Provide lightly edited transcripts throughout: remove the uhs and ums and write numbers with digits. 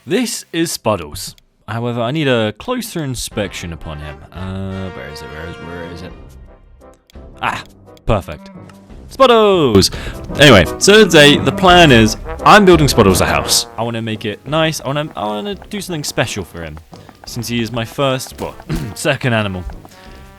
This is Spuddles. However, I need a closer inspection upon him. Where is it? Ah, perfect. Spuddles! Anyway, so today the plan is I'm building Spuddles a house. I want to make it nice. I want to do something special for him, since he is my first, second animal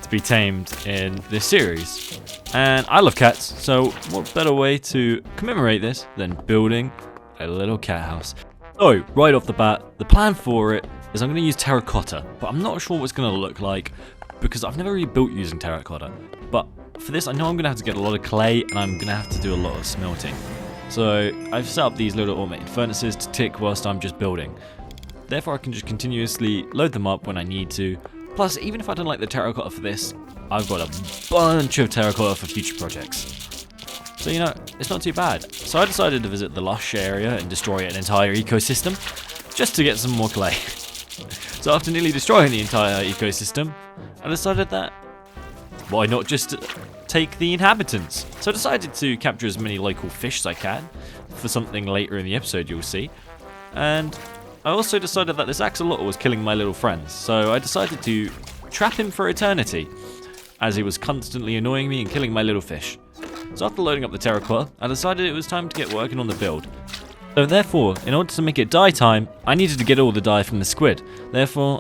to be tamed in this series. And I love cats, so what better way to commemorate this than building a little cat house? So, right off the bat, the plan for it is I'm going to use terracotta, but I'm not sure what it's going to look like because I've never really built using terracotta. But for this, I know I'm going to have to get a lot of clay and I'm going to have to do a lot of smelting. So, I've set up these little automated furnaces to tick whilst I'm just building. Therefore, I can just continuously load them up when I need to. Plus, even if I don't like the terracotta for this, I've got a bunch of terracotta for future projects. So, you know, it's not too bad. So I decided to visit the lush area and destroy an entire ecosystem just to get some more clay. So after nearly destroying the entire ecosystem, I decided that why not just take the inhabitants? So I decided to capture as many local fish as I can for something later in the episode you'll see. And I also decided that this axolotl was killing my little friends. So I decided to trap him for eternity, as he was constantly annoying me and killing my little fish. So after loading up the terracotta, I decided it was time to get working on the build. So therefore, in order to make it dye time, I needed to get all the dye from the squid. Therefore,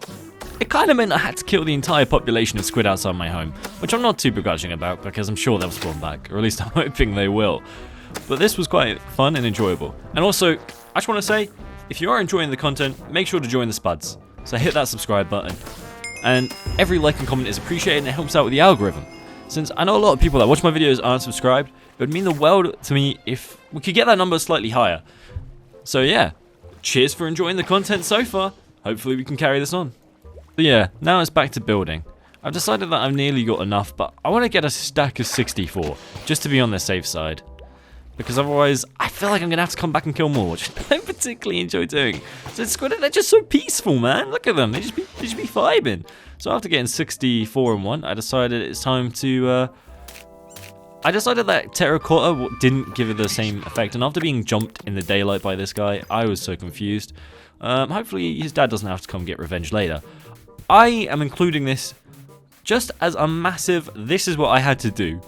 it kind of meant I had to kill the entire population of squid outside my home, which I'm not too begrudging about because I'm sure they'll spawn back, or at least I'm hoping they will. But this was quite fun and enjoyable. And also, I just want to say, if you are enjoying the content, make sure to join the Spuds. So hit that subscribe button. And every like and comment is appreciated and it helps out with the algorithm. Since I know a lot of people that watch my videos aren't subscribed, it would mean the world to me if we could get that number slightly higher. So yeah, cheers for enjoying the content so far. Hopefully we can carry this on. But yeah, now it's back to building. I've decided that I've nearly got enough, but I want to get a stack of 64, just to be on the safe side. Because otherwise, I feel like I'm going to have to come back and kill more, which I don't particularly enjoy doing. So Squid, they're just so peaceful, man. Look at them. They just be vibing. So after getting 64 and 1, I decided it's time to... I decided that terracotta didn't give it the same effect. And after being jumped in the daylight by this guy, I was so confused. Hopefully his dad doesn't have to come get revenge later. I am including this just as a massive, this is what I had to do.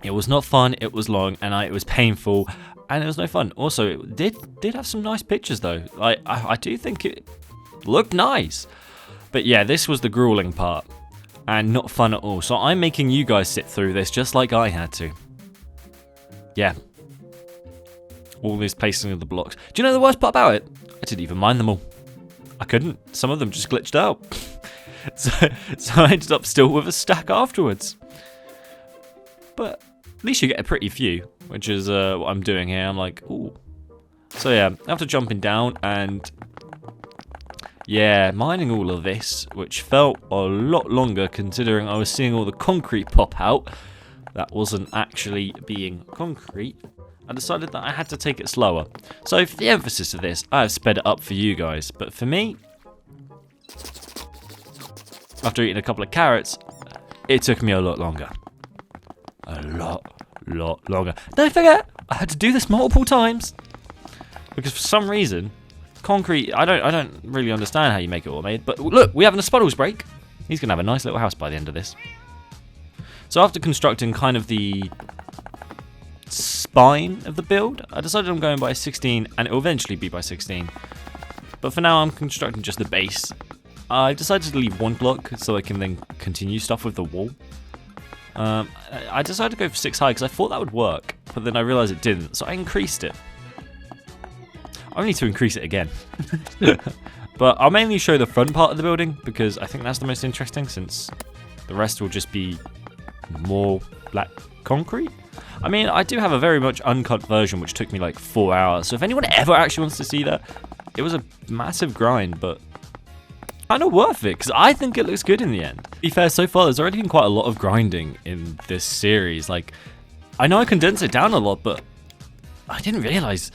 It was not fun, it was long, and it was painful, and it was no fun. Also, it did have some nice pictures, though. I do think it looked nice. But yeah, this was the grueling part, and not fun at all. So I'm making you guys sit through this just like I had to. Yeah. All this placing of the blocks. Do you know the worst part about it? I didn't even mind them all. I couldn't. Some of them just glitched out. so I ended up still with a stack afterwards. But at least you get a pretty few, which is what I'm doing here. I'm like, ooh. So yeah, after jumping down and yeah, mining all of this, which felt a lot longer considering I was seeing all the concrete pop out. That wasn't actually being concrete. I decided that I had to take it slower. So for the emphasis of this, I have sped it up for you guys. But for me, after eating a couple of carrots, it took me a lot longer. A lot longer. Don't forget, I had to do this multiple times because for some reason, concrete. I don't really understand how you make it automated. But look, we're having a Spuddles break. He's gonna have a nice little house by the end of this. So after constructing kind of the spine of the build, I decided I'm going by 16, and it will eventually be by 16. But for now, I'm constructing just the base. I decided to leave one block so I can then continue stuff with the wall. I decided to go for 6 high because I thought that would work, but then I realised it didn't, so I increased it. I need to increase it again. But I'll mainly show the front part of the building because I think that's the most interesting, since the rest will just be more black concrete. I mean, I do have a very much uncut version which took me like 4 hours, so if anyone ever actually wants to see that, it was a massive grind, but kind of worth it because I think it looks good in the end. To be fair, so far there's already been quite a lot of grinding in this series. Like, I know I condensed it down a lot, but I didn't realize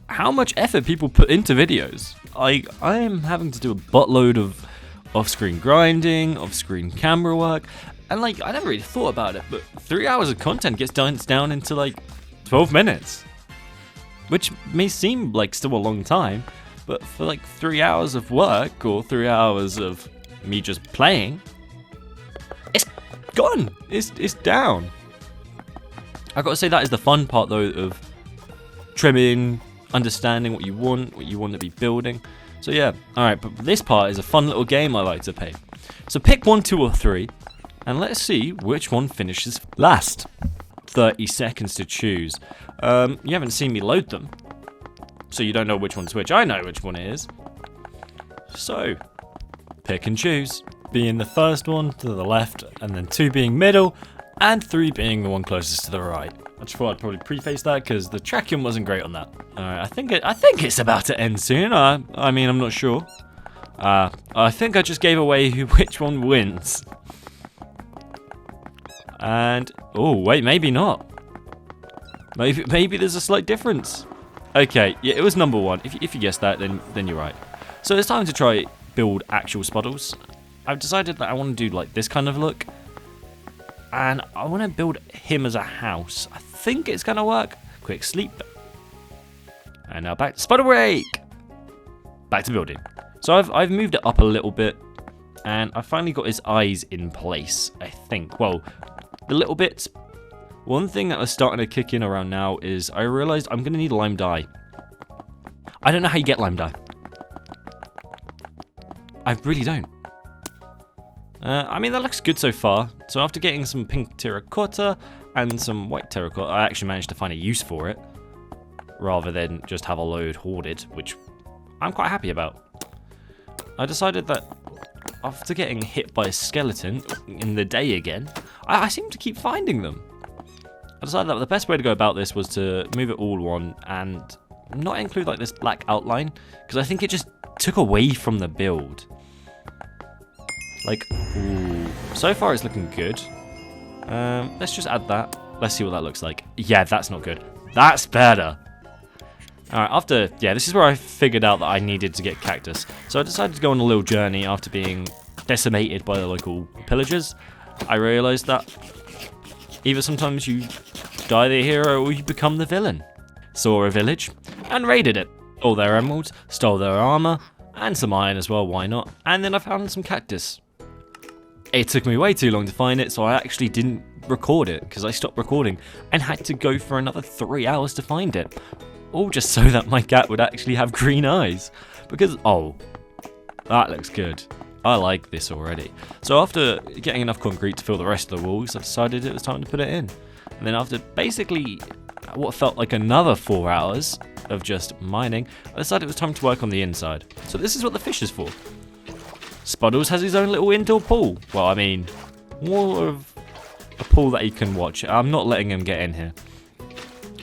how much effort people put into videos. I am having to do a buttload of off-screen grinding, off-screen camera work, and like I never really thought about it, but 3 hours of content gets down into like 12 minutes, which may seem like still a long time, But for like 3 hours of work or 3 hours of me just playing, it's gone. It's down. I gotta say that is the fun part though of trimming, understanding what you want to be building. So yeah, alright, but this part is a fun little game I like to play. So pick 1, 2 or 3, and let's see which one finishes last. 30 seconds to choose. You haven't seen me load them, so you don't know which one's which. I know which one it is. So, pick and choose. Being the first one to the left, and then 2 being middle, and 3 being the one closest to the right. I just thought I'd probably preface that because the tracking wasn't great on that. Alright, I think it's about to end soon. I mean, I'm not sure. I think I just gave away which one wins. And oh wait, maybe not. Maybe there's a slight difference. Okay, yeah, it was number 1. If you guessed that, then you're right. So it's time to try build actual spuddles. I've decided that I want to do like this kind of look, and I want to build him as a house. I think it's gonna work. Quick sleep, and now back to spuddle break. Back to building. So I've moved it up a little bit, and I finally got his eyes in place. I think. Well, the little bits. One thing that was starting to kick in around now is I realized I'm going to need lime dye. I don't know how you get lime dye. I really don't. I mean, that looks good so far. So after getting some pink terracotta and some white terracotta, I actually managed to find a use for it, rather than just have a load hoarded, which I'm quite happy about. I decided that after getting hit by a skeleton in the day again, I seem to keep finding them. I decided that the best way to go about this was to move it all one and not include like this black outline, because I think it just took away from the build. Like, ooh, so far it's looking good. Let's just add that. Let's see what that looks like. Yeah, that's not good. That's better. Alright, this is where I figured out that I needed to get cactus. So I decided to go on a little journey after being decimated by the local pillagers. I realised that either sometimes you die the hero or you become the villain. Saw a village and raided it. All their emeralds, stole their armour, and some iron as well, why not? And then I found some cactus. It took me way too long to find it, so I actually didn't record it because I stopped recording and had to go for another 3 hours to find it. All just so that my cat would actually have green eyes. Because, oh, that looks good. I like this already. So after getting enough concrete to fill the rest of the walls, I decided it was time to put it in. And then after basically what felt like another 4 hours of just mining, I decided it was time to work on the inside. So this is what the fish is for. Spuddles has his own little indoor pool. Well, I mean, more of a pool that he can watch. I'm not letting him get in here.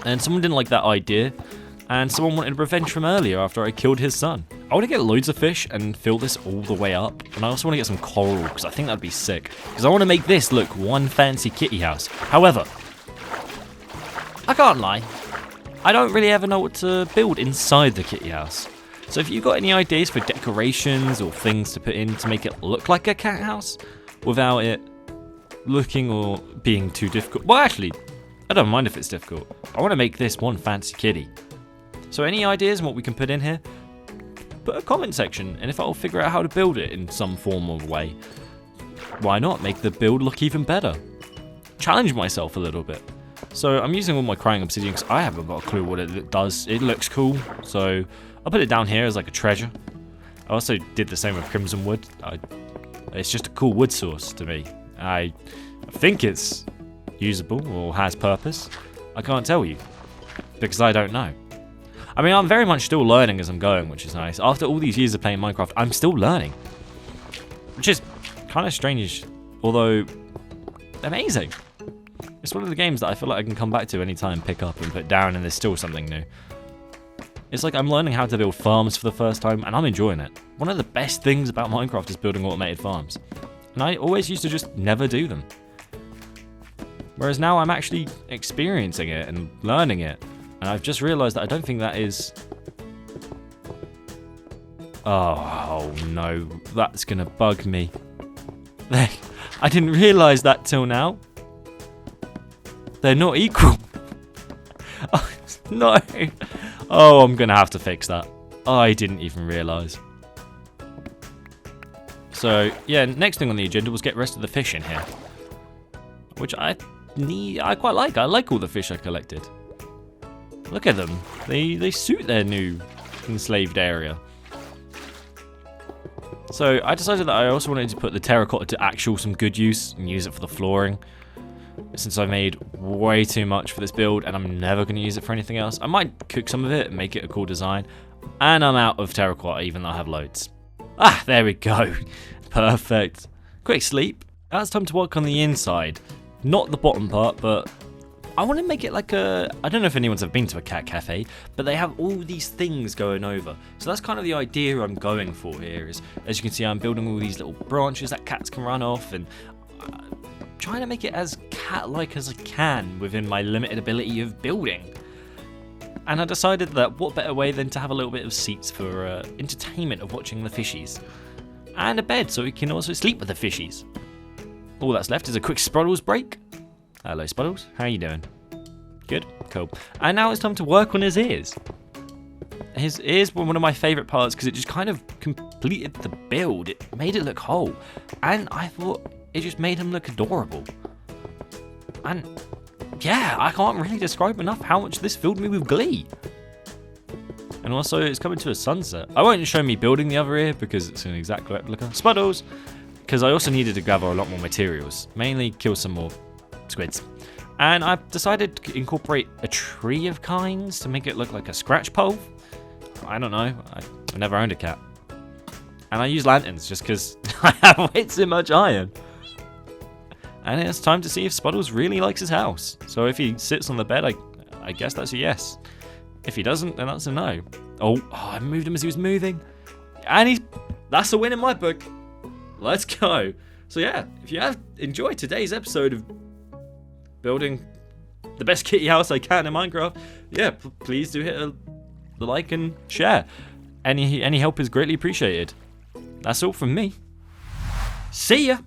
And someone didn't like that idea, and someone wanted revenge from earlier after I killed his son. I want to get loads of fish and fill this all the way up, and I also want to get some coral, because I think that'd be sick. Because I want to make this look one fancy kitty house. However, I can't lie, I don't really ever know what to build inside the kitty house. So if you've got any ideas for decorations or things to put in to make it look like a cat house, without it looking or being too difficult. Well, actually, I don't mind if it's difficult. I want to make this one fancy kitty. So any ideas on what we can put in here? Put a comment section, and if I'll figure out how to build it in some form of way, why not make the build look even better? Challenge myself a little bit. So I'm using all my crying obsidian because I haven't got a clue what it does. It looks cool, so I'll put it down here as like a treasure. I also did the same with crimson wood. It's just a cool wood source to me. I think it's usable or has purpose. I can't tell you because I don't know. I mean, I'm very much still learning as I'm going, which is nice. After all these years of playing Minecraft, I'm still learning, which is kind of strange, although amazing. It's one of the games that I feel like I can come back to anytime, pick up and put down, and there's still something new. It's like I'm learning how to build farms for the first time, and I'm enjoying it. One of the best things about Minecraft is building automated farms, and I always used to just never do them. Whereas now I'm actually experiencing it and learning it. And I've just realised that I don't think that is... Oh no, that's going to bug me. I didn't realise that till now. They're not equal. Oh, no. Oh, I'm going to have to fix that. I didn't even realise. So, yeah, next thing on the agenda was get the rest of the fish in here. Which I quite like. I like all the fish I collected. Look at them. They suit their new enslaved area. So I decided that I also wanted to put the terracotta to some good use and use it for the flooring. Since I made way too much for this build and I'm never going to use it for anything else. I might cook some of it and make it a cool design. And I'm out of terracotta even though I have loads. Ah, there we go. Perfect. Quick sleep. Now it's time to work on the inside. Not the bottom part, but I want to make it like a... I don't know if anyone's ever been to a cat cafe, but they have all these things going over. So that's kind of the idea I'm going for here. Is, as you can see, I'm building all these little branches that cats can run off, and trying to make it as cat-like as I can within my limited ability of building. And I decided that what better way than to have a little bit of seats for entertainment of watching the fishies. And a bed so we can also sleep with the fishies. All that's left is a quick Spuddles break. Hello Spuddles, how are you doing? Good, cool. And now it's time to work on his ears. His ears were one of my favourite parts because it just kind of completed the build. It made it look whole. And I thought it just made him look adorable. And yeah, I can't really describe enough how much this filled me with glee. And also, it's coming to a sunset. I won't show me building the other ear because it's an exact replica. Spuddles! Because I also needed to gather a lot more materials. Mainly kill some more squids. And I've decided to incorporate a tree of kinds to make it look like a scratch pole. I don't know. I've never owned a cat. And I use lanterns just because I have way too much iron. And it's time to see if Spuddles really likes his house. So if he sits on the bed, I guess that's a yes. If he doesn't, then that's a no. Oh, I moved him as he was moving. And that's a win in my book. Let's go. So yeah, if you have enjoyed today's episode of building the best kitty house I can in Minecraft, yeah, please do hit the like and share. Any help is greatly appreciated. That's all from me. See ya.